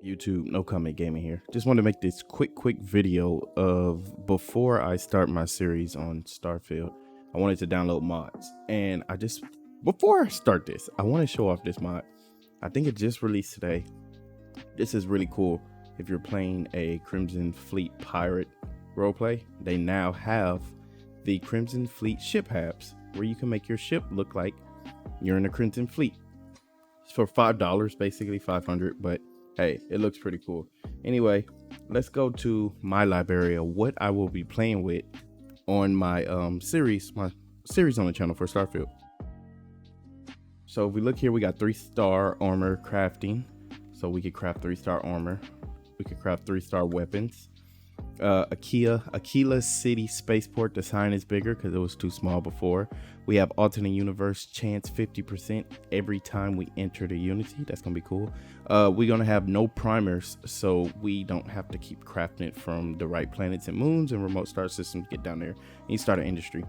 YouTube, No Comment Gaming here. Just want to make this quick video of before I start my series on Starfield. I wanted to download mods, and before I start this, I want to show off this mod. I think it just released today. This is really cool. If you're playing a Crimson Fleet pirate roleplay, they now have the Crimson Fleet ship habs where you can make your ship look like you're in a Crimson Fleet. It's for $5, basically 500, but hey, it looks pretty cool. Anyway, let's go to my library of what I will be playing with on my series on the channel for Starfield. So if we look here, we got 3-star armor crafting. So we could craft 3-star armor. We could craft 3-star weapons. Aquila City Spaceport, the sign is bigger because it was too small before. We have alternate universe chance 50% every time we enter the Unity. That's gonna be cool. We're gonna have no primers, so we don't have to keep crafting it from the right planets and moons and remote star systems. Get down there and you start an industry.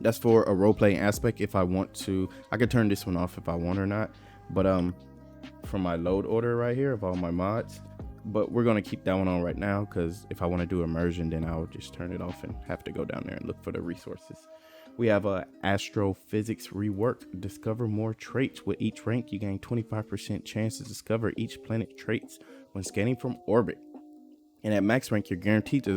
That's for a role-playing aspect. If I want to, I could turn this one off if I want or not, but from my load order right here of all my mods, but we're going to keep that one on right now because if I want to do immersion, then I'll just turn it off and have to go down there and look for the resources. We have a astrophysics rework. Discover more traits. With each rank, you gain 25% chance to discover each planet traits when scanning from orbit. And at max rank, you're guaranteed to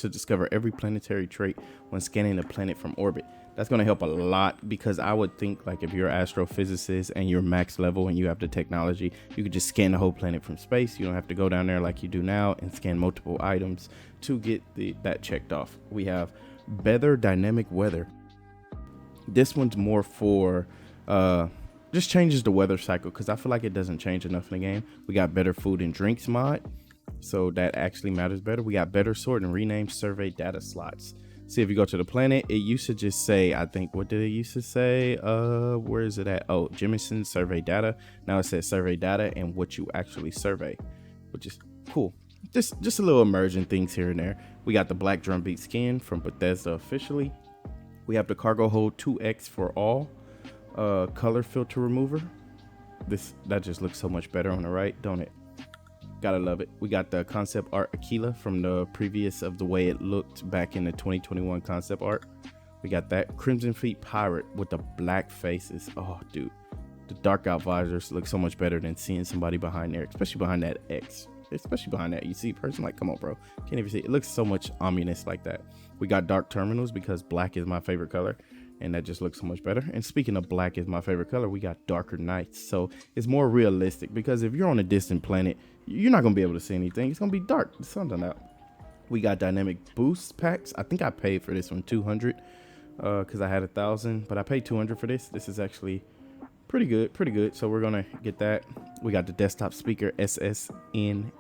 discover every planetary trait when scanning a planet from orbit. That's going to help a lot because I would think like if you're an astrophysicist and you're max level and you have the technology, you could just scan the whole planet from space. You don't have to go down there like you do now and scan multiple items to get that checked off. We have better dynamic weather. This one's more for just changes the weather cycle because I feel like it doesn't change enough in the game. We got better food and drinks mod, so that actually matters better. We got better sort and rename survey data slots. See, if you go to the planet, it used to just say, I think, what did it used to say? Where is it at? Oh, Jemison survey data. Now it says survey data and what you actually survey, which is cool. Just a little immersion things here and there. We got the black drumbeat skin from Bethesda officially. We have the cargo hold 2x for all. Color filter remover. That just looks so much better on the right, don't it? Gotta love it. We got the concept art Aquila from the previous of the way it looked back in the 2021 concept art. We got that Crimson Fleet pirate with the black faces. Oh, dude, the dark out visors look so much better than seeing somebody behind there, especially behind that X. Especially behind that, you see a person like, come on, bro. Can't even see it. It looks so much ominous like that. We got dark terminals because black is my favorite color, and that just looks so much better. And speaking of black is my favorite color, we got darker nights, so it's more realistic because if you're on a distant planet, you're not gonna be able to see anything. It's gonna be dark. The sun's done out. We got dynamic boost packs. I think I paid for this one 200 because I had 1,000, but I paid 200 for this. This is actually pretty good. So we're gonna get that. We got the desktop speaker SSNN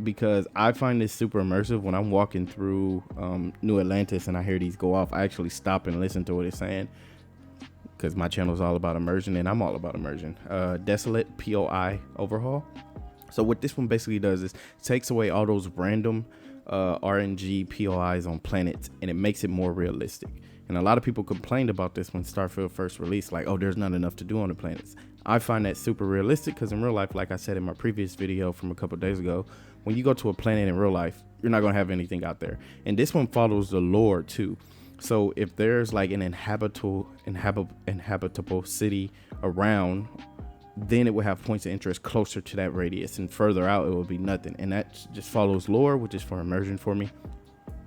because I find this super immersive. When I'm walking through New Atlantis and I hear these go off, I actually stop and listen to what it's saying because my channel is all about immersion and I'm all about immersion. Desolate POI overhaul. So what this one basically does is takes away all those random RNG POIs on planets and it makes it more realistic. And a lot of people complained about this when Starfield first released, like, oh, there's not enough to do on the planets. I find that super realistic because in real life, like I said in my previous video from a couple of days ago, when you go to a planet in real life, you're not going to have anything out there. And this one follows the lore too. So if there's like an inhabitable city around, then it will have points of interest closer to that radius, and further out it will be nothing. And that just follows lore, which is for immersion for me.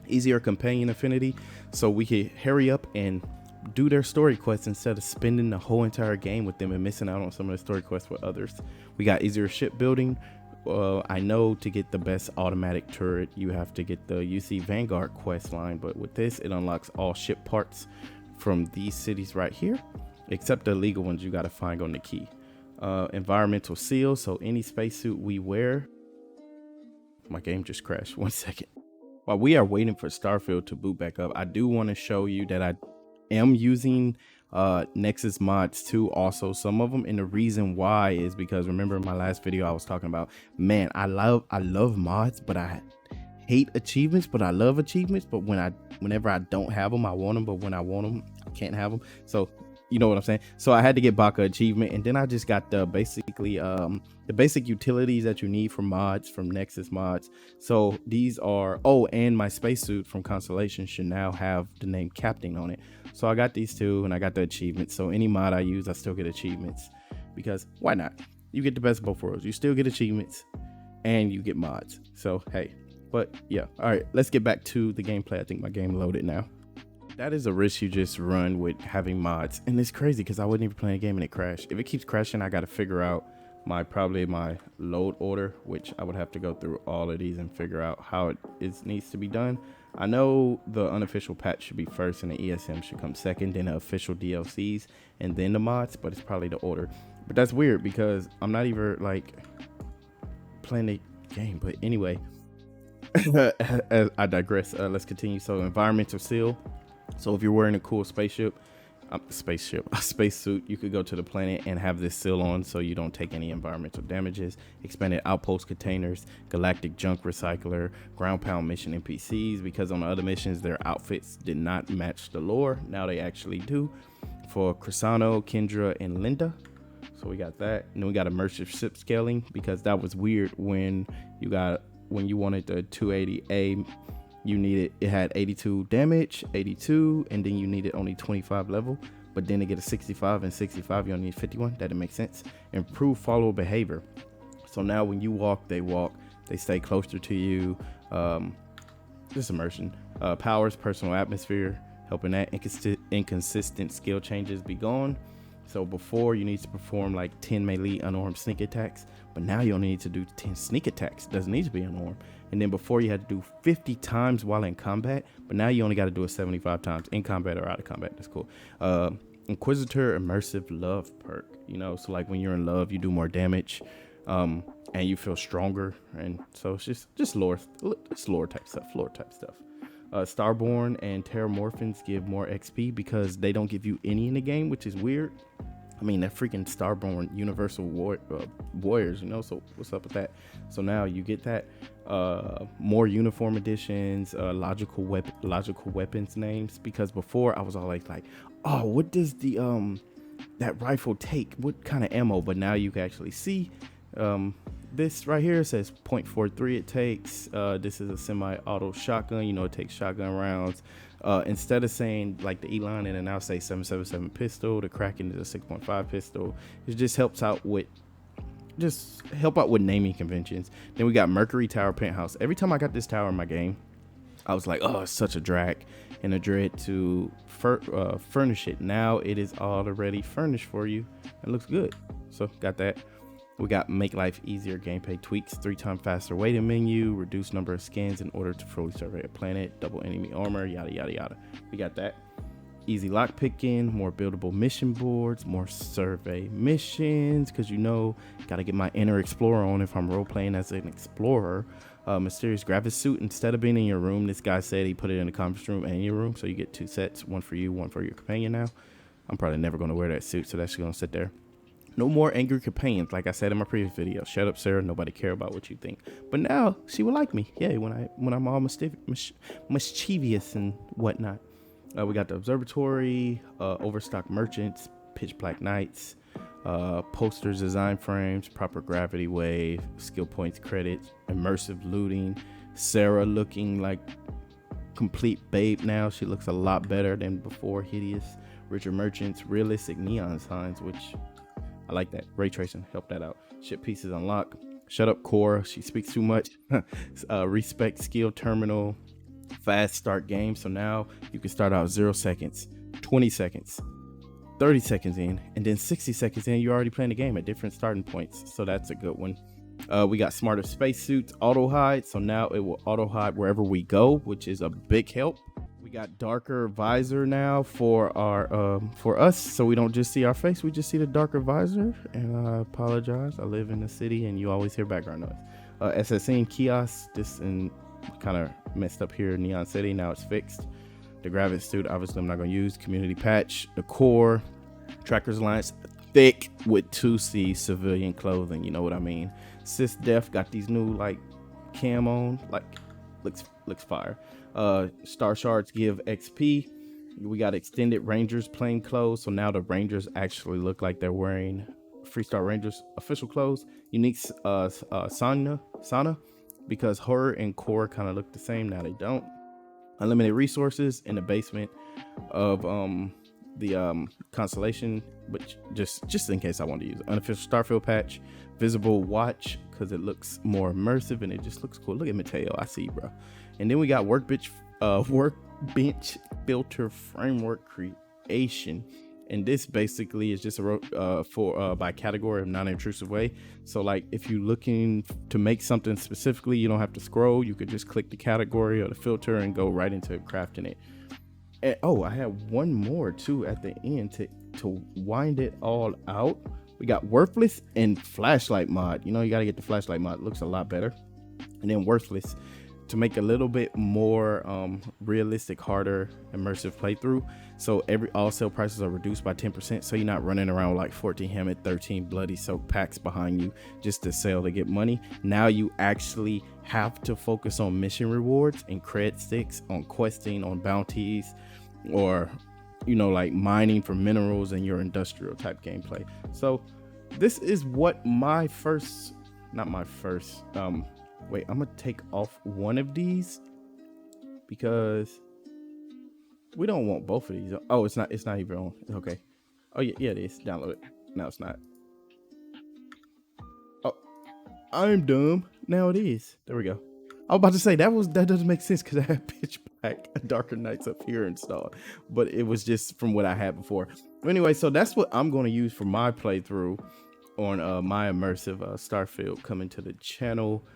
Easier companion affinity, so we can hurry up and do their story quests instead of spending the whole entire game with them and missing out on some of the story quests with others. We got easier shipbuilding. I know to get the best automatic turret you have to get the UC Vanguard quest line, but with this it unlocks all ship parts from these cities right here, except the illegal ones you got to find on the key. Environmental seal, so any spacesuit we wear. My game just crashed. 1 second. While we are waiting for Starfield to boot back up, I do want to show you that I am using Nexus mods too, also some of them, and the reason why is because remember in my last video I was talking about, man, I love mods, but I hate achievements, but I love achievements. But whenever I don't have them, I want them, but when I want them, I can't have them. So You know what I'm saying? So I had to get Baka achievement, and then I just got the basically the basic utilities that you need for mods from Nexus Mods. So these are, oh, and my spacesuit from Constellation should now have the name Captain on it. So I got these two, and I got the achievements. So any mod I use, I still get achievements, because why not? You get the best of both worlds. You still get achievements and you get mods. So hey, but yeah, all right, let's get back to the gameplay. I think my game loaded now. That is a risk you just run with having mods, and it's crazy because I wasn't even playing a game and it crashed. If it keeps crashing, I got to figure out probably my load order, which I would have to go through all of these and figure out how it needs to be done. I know the unofficial patch should be first and the ESM should come second, then the official DLCs, and then the mods, but it's probably the order. But that's weird because I'm not even like playing the game. But anyway, I digress. Let's continue. So environmental seal. So if you're wearing a cool spacesuit, you could go to the planet and have this seal on so you don't take any environmental damages. Expanded outpost containers, galactic junk recycler, ground pound mission NPCs, because on the other missions their outfits did not match the lore. Now they actually do, for Crisano, Kendra, and Linda. So we got that. And then we got immersive ship scaling, because that was weird when you wanted the 280A. It had 82 damage, 82, and then you needed only 25 level, but then to get a 65 and 65 you only need 51. That didn't make sense. Improve follower behavior. So now when you walk, they stay closer to you. Just immersion. Powers personal atmosphere, helping that inconsistent skill changes be gone. So before you need to perform like 10 melee unarmed sneak attacks, but now you only need to do 10 sneak attacks. Doesn't need to be unarmed. And then before you had to do 50 times while in combat, but now you only got to do it 75 times in combat or out of combat. That's cool. Inquisitor immersive love perk. So like when you're in love, you do more damage, and you feel stronger. And so it's just lore type stuff. Starborn and Terramorphins give more XP because they don't give you any in the game, which is weird. I mean, that freaking Starborn Universal Warriors, so what's up with that? So now you get that. More uniform additions, logical weapons names, because before I was all like, oh, what does that rifle take? What kind of ammo? But now you can actually see. This right here says 0.43 it takes. This is a semi-auto shotgun. It takes shotgun rounds. Instead of saying like the Elon and then I'll say 777 pistol, the Kraken is a 6.5 pistol. It just helps out with naming conventions. Then we got Mercury Tower Penthouse. Every time I got this tower in my game, I was like, oh, it's such a drag and a dread to furnish it. Now it is already furnished for you. It looks good. So got that. We got make life easier gameplay tweaks, 3x faster waiting menu, reduced number of scans in order to fully survey a planet, double enemy armor, yada yada yada. We got that. Easy lock picking, more buildable mission boards, more survey missions, because gotta get my inner explorer on if I'm role playing as an explorer. Mysterious gravis suit. Instead of being in your room, this guy said he put it in the conference room and your room, so you get 2 sets, one for you, one for your companion. Now I'm probably never going to wear that suit, so that's gonna sit there. No more angry companions, like I said in my previous video. Shut up, Sarah. Nobody care about what you think. But now she will like me. Yeah, when I'm all mischievous and whatnot. We got the observatory, overstock merchants, pitch black knights, posters, design frames, proper gravity wave, skill points, credits, immersive looting. Sarah looking like complete babe now. She looks a lot better than before. Hideous. Richer merchants, realistic neon signs, which I like that. Ray tracing, help that out. Ship pieces unlock. Shut up, Cora. She speaks too much. Respect skill terminal. Fast start game. So now you can start out 0 seconds, 20 seconds, 30 seconds in, and then 60 seconds in, you're already playing the game at different starting points. So that's a good one. We got smarter spacesuits, auto hide. So now it will auto hide wherever we go, which is a big help. We got darker visor now for us, so we don't just see our face, we just see the darker visor. And I apologize, I live in the city and you always hear background noise. SSN kiosk, this and kind of messed up here in Neon City. Now it's fixed. The gravis suit, obviously I'm not going to use. Community patch, the core, Trackers Alliance, thick with 2C civilian clothing, you know what I mean. Sis Def got these new like cam on, like looks fire. Star shards give XP. We got extended Rangers plain clothes. So now the Rangers actually look like they're wearing Freestar Rangers official clothes. Unique Sana, because her and Core kind of look the same. Now they don't. Unlimited resources in the basement of the constellation, but just in case I want to use it. Unofficial Starfield patch, visible watch because it looks more immersive and it just looks cool. Look at Mateo, I see, bro. And then we got workbench filter framework creation, and this basically is just a by category of non-intrusive way. So like if you're looking to make something specifically, you don't have to scroll. You could just click the category or the filter and go right into crafting it. And oh, I have one more too at the end to wind it all out. We got worthless and flashlight mod. You know, you got to get the flashlight mod. It looks a lot better. And then worthless to make a little bit more realistic, harder, immersive playthrough. So all sale prices are reduced by 10%. So you're not running around with like 14 Hammett, 13 bloody soak packs behind you just to sell to get money. Now you actually have to focus on mission rewards and cred sticks, on questing, on bounties, or you know, like mining for minerals and your industrial type gameplay. So this is what my first, not my first, wait, I'm gonna take off one of these because we don't want both of these. Oh, it's not even on. Okay. Oh yeah, it is. Download it. No, it's not. Oh, I'm dumb. Now it is. There we go. I was about to say that doesn't make sense because I have pitch black darker nights up here installed, but it was just from what I had before. Anyway, so that's what I'm going to use for my playthrough on my immersive Starfield coming to the channel.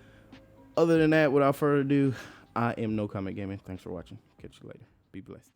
Other than that, without further ado, I am knocommentgaming. Thanks for watching. Catch you later. Be blessed.